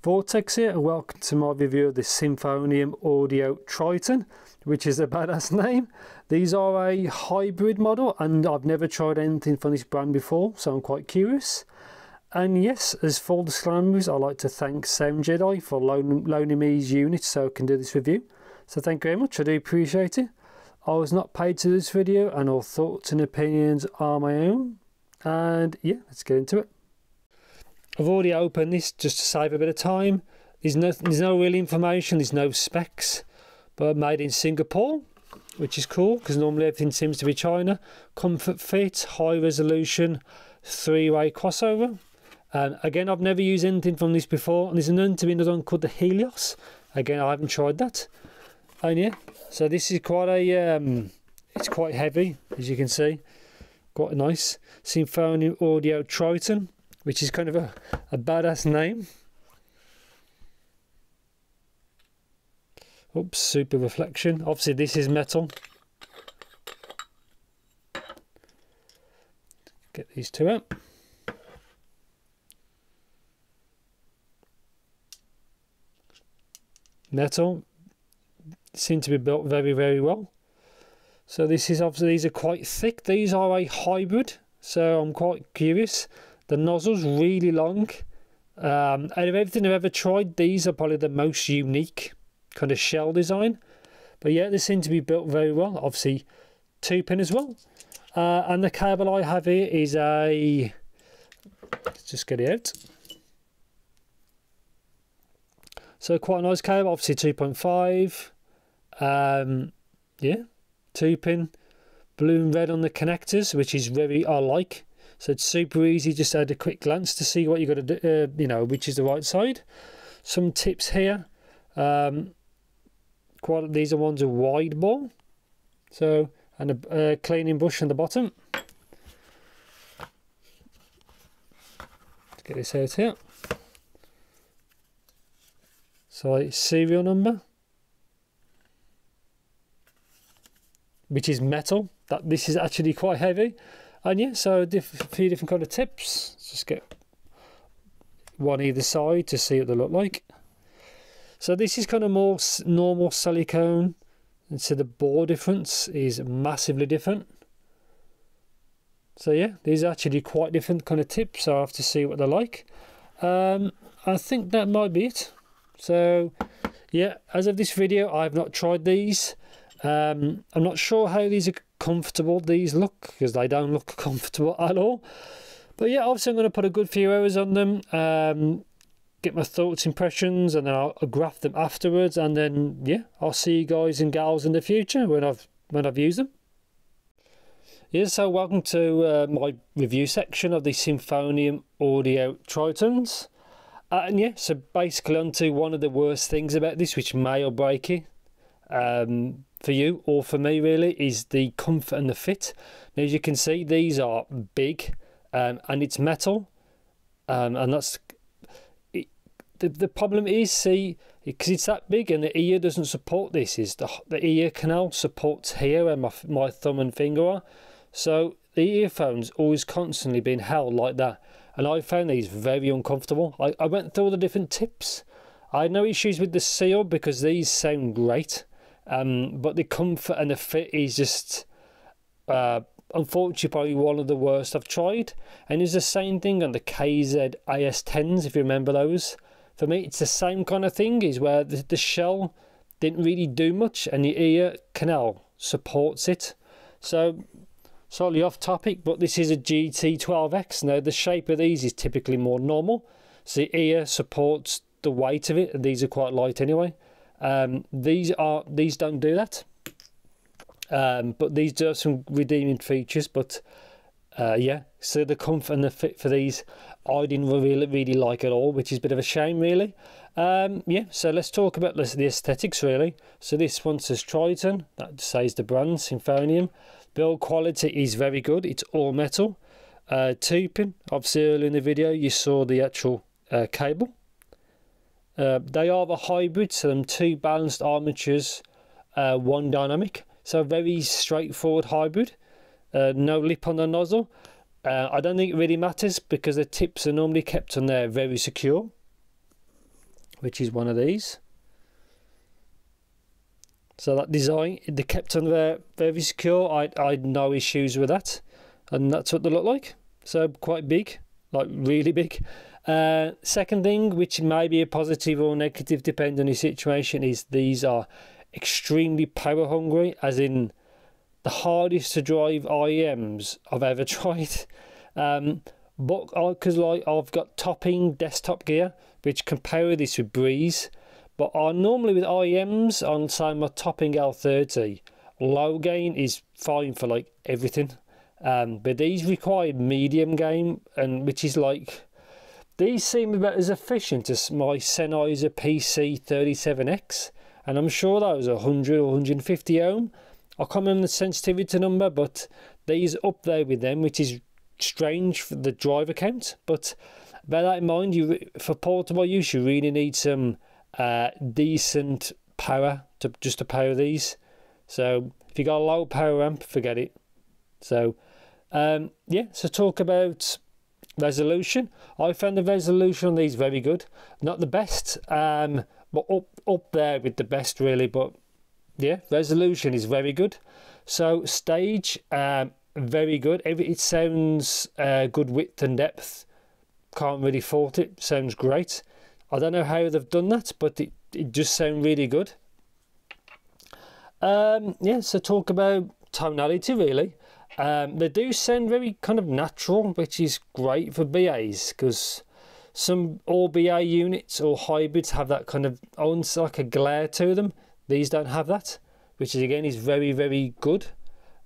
Vortex here, and welcome to my review of the Symphonium Audio Triton, which is a badass name. These are a hybrid model, and I've never tried anything from this brand before, so I'm quite curious. And yes, as full disclaimers, I'd like to thank Sound Jedi for loaning me his units so I can do this review. So thank you very much, I do appreciate it. I was not paid to do this video, and all thoughts and opinions are my own. And yeah, let's get into it. I've already opened this just to save a bit of time. There's no real information, there's no specs, but made in Singapore, which is cool because normally everything seems to be China. Comfort fit, high resolution, 3-way crossover. And again, I've never used anything from this before. And there's another one called the Helios. Again, I haven't tried that. And yeah, so this is quite a it's quite heavy, as you can see. Quite nice. Symphonium Audio Triton, which is kind of a badass name. Oops, super reflection. Obviously this is metal. Get these two out. Metal. Seem to be built very, very well. So this is obviously, these are quite thick. These are a hybrid, so I'm quite curious. The nozzle's really long. Out of everything I've ever tried, these are probably the most unique kind of shell design. But yeah, they seem to be built very well. Obviously 2-pin as well. And the cable I have here is a, let's just get it out. So quite a nice cable, obviously 2.5. Yeah, 2-pin, blue and red on the connectors, which is very, I like. So it's super easy just at a quick glance to see what you got to do, you know, which is the right side. Some tips here. These are ones a wide ball. So, and a cleaning brush on the bottom. Let's get this out here. So serial number, which is metal. This is actually quite heavy. And yeah, so a few different kind of tips. Let's just get one either side to see what they look like. So this is kind of more normal silicone, and so the bore difference is massively different. So yeah, these are actually quite different kind of tips, so I have to see what they're like. I think that might be it. So yeah, as of this video, I have not tried these. I'm not sure how these are comfortable these look, because they don't look comfortable at all. But yeah, obviously I'm going to put a good few hours on them, get my thoughts, impressions, and then I'll graph them afterwards. And then yeah, I'll see you guys and gals in the future when I've used them. Yeah, so welcome to my review section of the Symphonium Audio Tritons. And yeah, so basically onto one of the worst things about this, which may or break it. For you or for me really, is the comfort and the fit. Now as you can see, these are big, and it's metal, and that's it. The problem is, see, because it's that big and the ear doesn't support this, is the ear canal supports here where my thumb and finger are, so the earphones always constantly being held like that, and I found these very uncomfortable. I went through all the different tips. I had no issues with the seal because these sound great. But the comfort and the fit is just unfortunately probably one of the worst I've tried. And it's the same thing on the KZ AS10s, if you remember those. For me, it's the same kind of thing, is where the shell didn't really do much and the ear canal supports it. So slightly off topic, but this is a GT12X. Now the shape of these is typically more normal, so the ear supports the weight of it, and these are quite light anyway. These don't do that, but these do have some redeeming features. But yeah, so the comfort and the fit for these I didn't really like at all, which is a bit of a shame really. Yeah, so let's talk about the aesthetics really. So this one says Triton, that says the brand Symphonium. Build quality is very good, it's all metal. 2-pin, obviously earlier in the video you saw the actual cable. They are the hybrid, so them 2 balanced armatures, 1 dynamic, so very straightforward hybrid. No lip on the nozzle. I don't think it really matters because the tips are normally kept on there very secure. which is one of these. So that design, they kept on there very secure. I had no issues with that, and that's what they look like. So quite big, like really big. Second thing, which may be a positive or negative depending on your situation, is these are extremely power hungry, as in the hardest to drive IEMs I've ever tried. But because like I've got topping desktop gear which can power this with Breeze, but normally with IEMs on say my topping L30, low gain is fine for like everything. But these require medium gain, and which is like, these seem about as efficient as my Sennheiser PC37X, and I'm sure that was 100 or 150 ohm. I can't remember the sensitivity number, but these up there with them, which is strange for the driver count. But bear that in mind, for portable use, you really need some decent power to power these. So if you got a low power amp, forget it. So yeah, so talk about resolution. I found the resolution on these very good. Not the best, but up there with the best really. But yeah, resolution is very good. So stage, very good. It sounds good width and depth. Can't really fault it. Sounds great. I don't know how they've done that, but it just sounds really good. Yeah, so talk about tonality really. They do sound very kind of natural, which is great for BAs, because some all BA units or hybrids have that kind of almost like a glare to them. These don't have that, which is again is very, very good.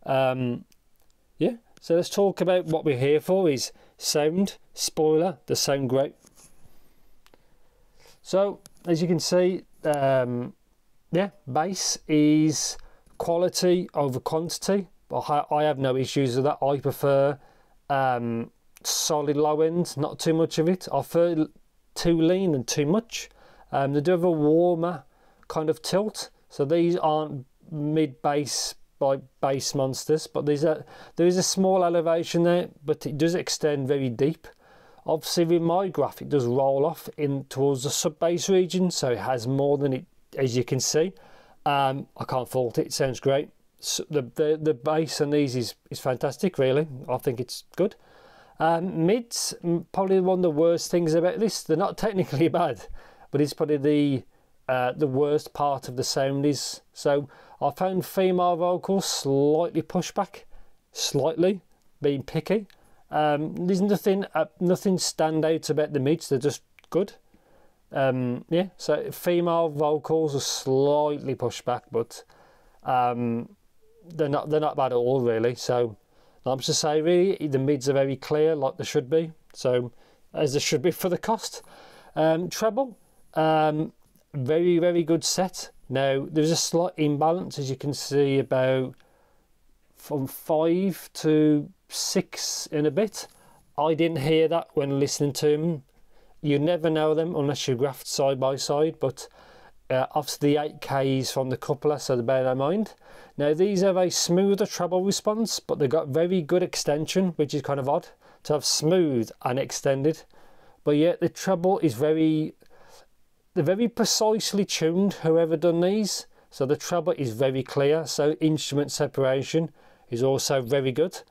Yeah, so let's talk about what we're here for is sound. Spoiler, they sound great. So as you can see, yeah, bass is quality over quantity. I have no issues with that. I prefer solid low end, not too much of it. I prefer too lean than too much. They do have a warmer kind of tilt, so these aren't mid bass by bass monsters, but there is a small elevation there, but it does extend very deep. Obviously with my graph it does roll off in towards the sub bass region, so it has more than it, as you can see. I can't fault it. It sounds great. So the bass on these is fantastic really. I think it's good. Mids, probably one of the worst things about this. They're not technically bad, but it's probably the worst part of the sound is. So I found female vocals slightly pushback, slightly being picky. There's nothing standout about the mids. They're just good. Yeah, so female vocals are slightly pushed back, but they're not bad at all really. So I'm to say really the mids are very clear, like they should be, so as they should be for the cost. Treble, very, very good set. Now there's a slight imbalance, as you can see, about from 5 to 6 in a bit. I didn't hear that when listening to them. You never know them unless you graphed side by side, but obviously the 8K is from the coupler, so bear that in mind. Now these have a smoother treble response, but they've got very good extension, which is kind of odd to have smooth and extended. But yet the treble is they're very precisely tuned, whoever done these. So the treble is very clear, so instrument separation is also very good.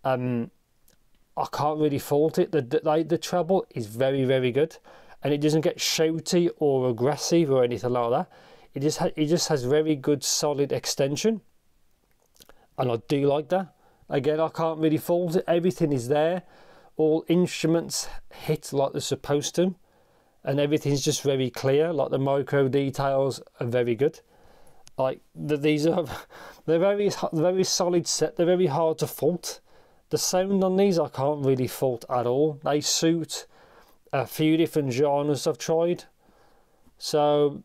I can't really fault it. The treble is very, very good, and it doesn't get shouty or aggressive or anything like that. It just has very good solid extension, and I do like that. Again, I can't really fault it. Everything is there. All instruments hit like they're supposed to, and everything's just very clear. Like the micro details are very good. Like these are, they're very solid set. They're very hard to fault. The sound on these I can't really fault at all. They suit a few different genres I've tried. So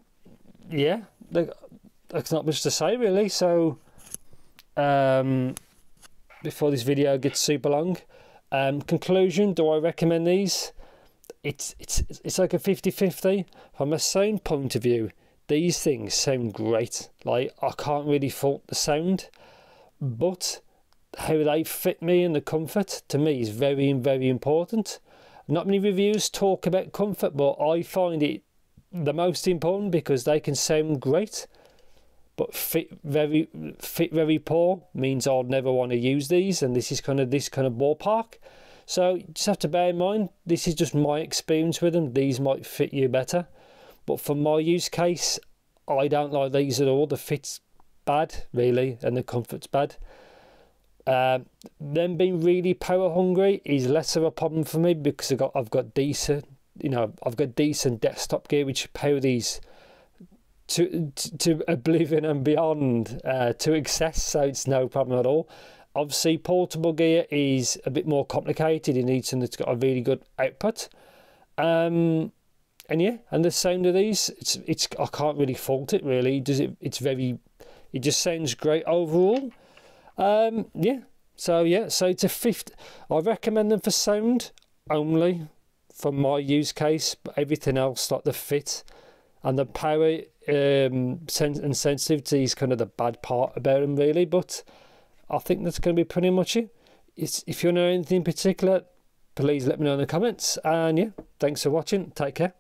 yeah, that's not much to say really. So before this video gets super long, conclusion, do I recommend these? It's like a 50-50. From a sound point of view, these things sound great. Like I can't really fault the sound, but how they fit me and the comfort to me is very, very important. Not many reviews talk about comfort, but I find it the most important because they can sound great, but fit very poor means I'd never want to use these, and this kind of ballpark. So you just have to bear in mind, this is just my experience with them. These might fit you better, but for my use case, I don't like these at all. The fit's bad, really, and the comfort's bad. Them being really power hungry is less of a problem for me because I've got decent, I've got decent desktop gear which power these to oblivion and beyond, to excess, so it's no problem at all. Obviously, portable gear is a bit more complicated. You need something that's got a really good output. And yeah, and the sound of these, it's I can't really fault it really. It just sounds great overall. Yeah. So it's a fifth. I recommend them for sound only for my use case, but everything else like the fit and the power and sensitivity is kind of the bad part about them really. But I think that's going to be pretty much it. If you know anything in particular, please let me know in the comments. And yeah, thanks for watching. Take care.